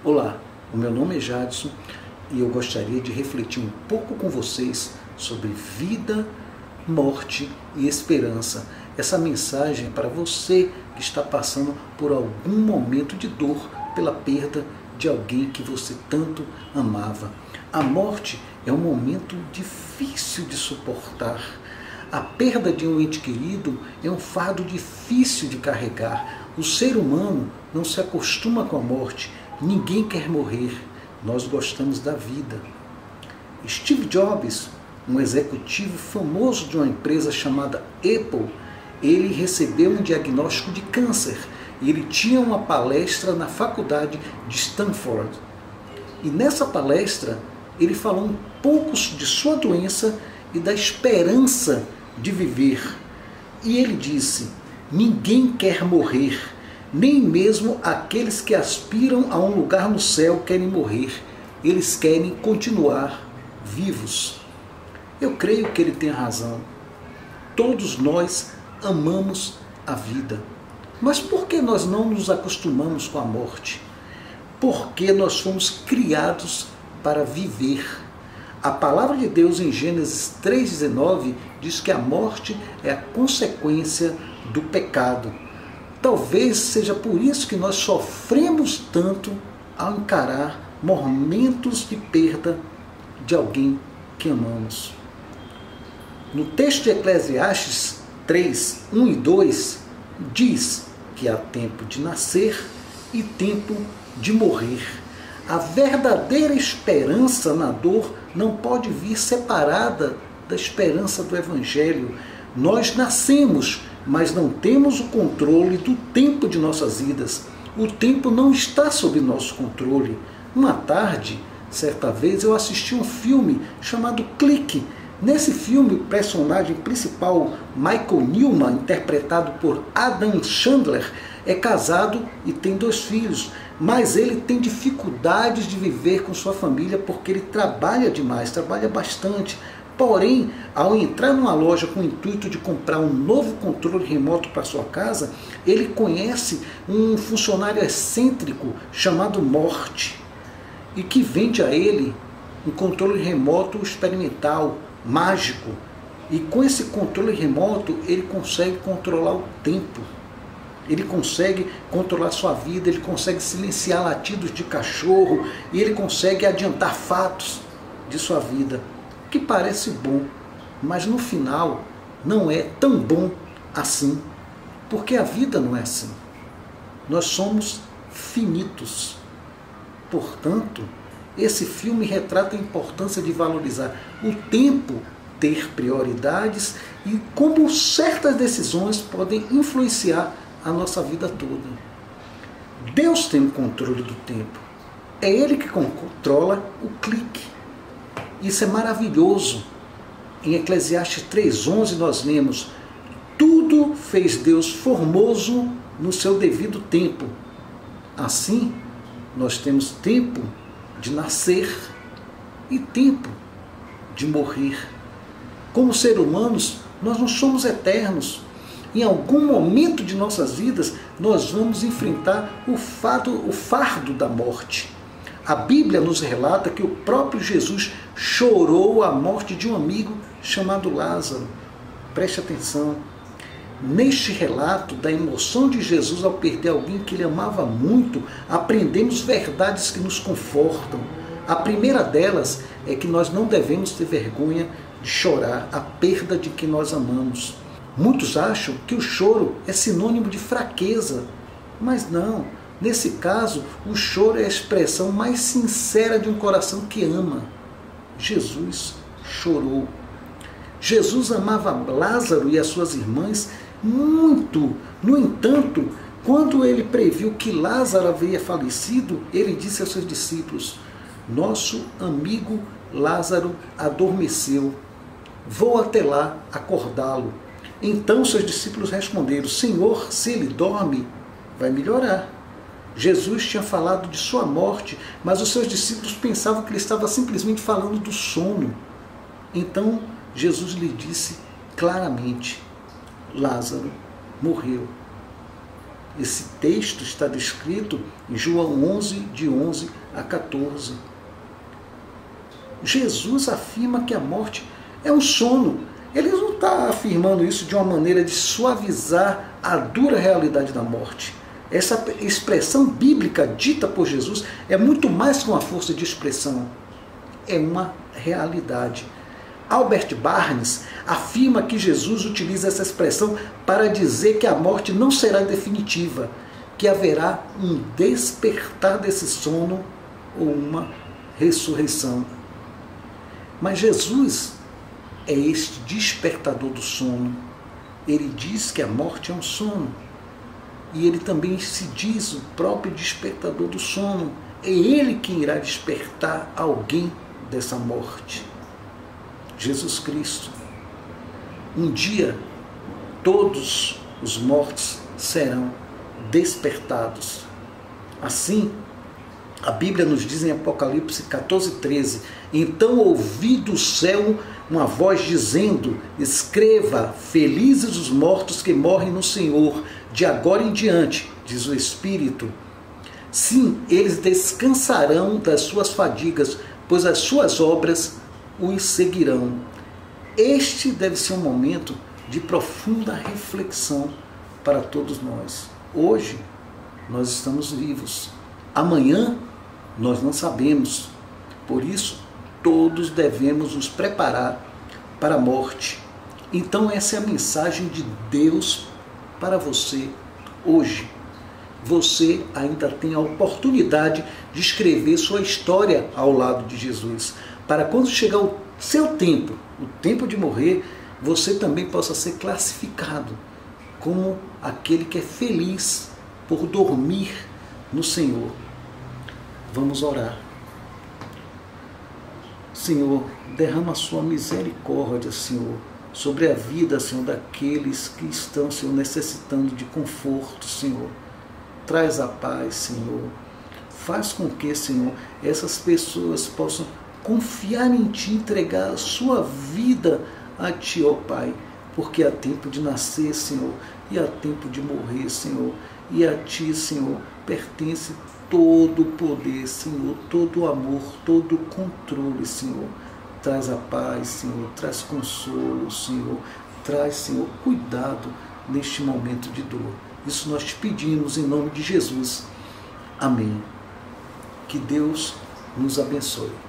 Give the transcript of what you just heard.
Olá, o meu nome é Jadson e eu gostaria de refletir um pouco com vocês sobre vida, morte e esperança. Essa mensagem é para você que está passando por algum momento de dor pela perda de alguém que você tanto amava. A morte é um momento difícil de suportar. A perda de um ente querido é um fardo difícil de carregar. O ser humano não se acostuma com a morte. Ninguém quer morrer. Nós gostamos da vida. Steve Jobs, um executivo famoso de uma empresa chamada Apple, ele recebeu um diagnóstico de câncer. E ele tinha uma palestra na faculdade de Stanford. E nessa palestra, ele falou um pouco de sua doença e da esperança de viver. E ele disse: ninguém quer morrer, nem mesmo aqueles que aspiram a um lugar no céu querem morrer. Eles querem continuar vivos. Eu creio que ele tem razão. Todos nós amamos a vida. Mas por que nós não nos acostumamos com a morte? Porque nós fomos criados para viver. A palavra de Deus em Gênesis 3,19 diz que a morte é a consequência do pecado. Talvez seja por isso que nós sofremos tanto ao encarar momentos de perda de alguém que amamos. No texto de Eclesiastes 3, 1 e 2, diz que há tempo de nascer e tempo de morrer. A verdadeira esperança na dor não pode vir separada da esperança do Evangelho. Nós nascemos, mas não temos o controle do tempo de nossas vidas. O tempo não está sob nosso controle. Uma tarde, certa vez, eu assisti um filme chamado Clique. Nesse filme, o personagem principal, Michael Nyman, interpretado por Adam Sandler, é casado e tem 2 filhos, mas ele tem dificuldades de viver com sua família porque ele trabalha demais, trabalha bastante. Porém, ao entrar numa loja com o intuito de comprar um novo controle remoto para sua casa, ele conhece um funcionário excêntrico chamado Morte e que vende a ele um controle remoto experimental, mágico, e com esse controle remoto ele consegue controlar o tempo, ele consegue controlar sua vida, ele consegue silenciar latidos de cachorro e ele consegue adiantar fatos de sua vida, que parece bom, mas no final não é tão bom assim, porque a vida não é assim. Nós somos finitos. Portanto, esse filme retrata a importância de valorizar o tempo, ter prioridades e como certas decisões podem influenciar a nossa vida toda. Deus tem o controle do tempo. É Ele que controla o clique. Isso é maravilhoso. Em Eclesiastes 3,11 nós lemos: tudo fez Deus formoso no seu devido tempo. Assim, nós temos tempo de nascer e tempo de morrer. Como seres humanos, nós não somos eternos. Em algum momento de nossas vidas, nós vamos enfrentar o fardo da morte. A Bíblia nos relata que o próprio Jesus chorou a morte de um amigo chamado Lázaro. Preste atenção. Neste relato da emoção de Jesus ao perder alguém que ele amava muito, aprendemos verdades que nos confortam. A primeira delas é que nós não devemos ter vergonha de chorar a perda de quem nós amamos. Muitos acham que o choro é sinônimo de fraqueza, mas não. Nesse caso, o choro é a expressão mais sincera de um coração que ama. Jesus chorou. Jesus amava Lázaro e as suas irmãs muito. No entanto, quando ele previu que Lázaro havia falecido, ele disse aos seus discípulos: nosso amigo Lázaro adormeceu. Vou até lá acordá-lo. Então seus discípulos responderam: Senhor, se ele dorme, vai melhorar. Jesus tinha falado de sua morte, mas os seus discípulos pensavam que ele estava simplesmente falando do sono. Então Jesus lhe disse claramente: Lázaro morreu. Esse texto está descrito em João 11, de 11 a 14. Jesus afirma que a morte é um sono. Ele não está afirmando isso de uma maneira de suavizar a dura realidade da morte. Essa expressão bíblica dita por Jesus é muito mais que uma força de expressão. É uma realidade. Albert Barnes afirma que Jesus utiliza essa expressão para dizer que a morte não será definitiva, que haverá um despertar desse sono ou uma ressurreição. Mas Jesus é este despertador do sono. Ele diz que a morte é um sono. E ele também se diz o próprio despertador do sono. É ele quem irá despertar alguém dessa morte. Jesus Cristo. Um dia, todos os mortos serão despertados. Assim, a Bíblia nos diz em Apocalipse 14:13, então ouvi do céu uma voz dizendo, escreva, felizes os mortos que morrem no Senhor, de agora em diante, diz o Espírito. Sim, eles descansarão das suas fadigas, pois as suas obras os seguirão. Este deve ser um momento de profunda reflexão para todos nós. Hoje, nós estamos vivos. Amanhã, nós não sabemos. Por isso, todos devemos nos preparar para a morte. Então, essa é a mensagem de Deus para você hoje. Você ainda tem a oportunidade de escrever sua história ao lado de Jesus, para quando chegar o seu tempo, o tempo de morrer, você também possa ser classificado como aquele que é feliz por dormir no Senhor. Vamos orar. Senhor, derrama a sua misericórdia, Senhor, sobre a vida, Senhor, daqueles que estão, Senhor, necessitando de conforto, Senhor. Traz a paz, Senhor. Faz com que, Senhor, essas pessoas possam confiar em Ti, entregar a sua vida a Ti, ó Pai, porque há tempo de nascer, Senhor, e há tempo de morrer, Senhor, e a Ti, Senhor, pertence todo o poder, Senhor, todo o amor, todo o controle, Senhor. Traz a paz, Senhor, traz consolo, Senhor, traz, Senhor, cuidado neste momento de dor. Isso nós te pedimos em nome de Jesus. Amém. Que Deus nos abençoe.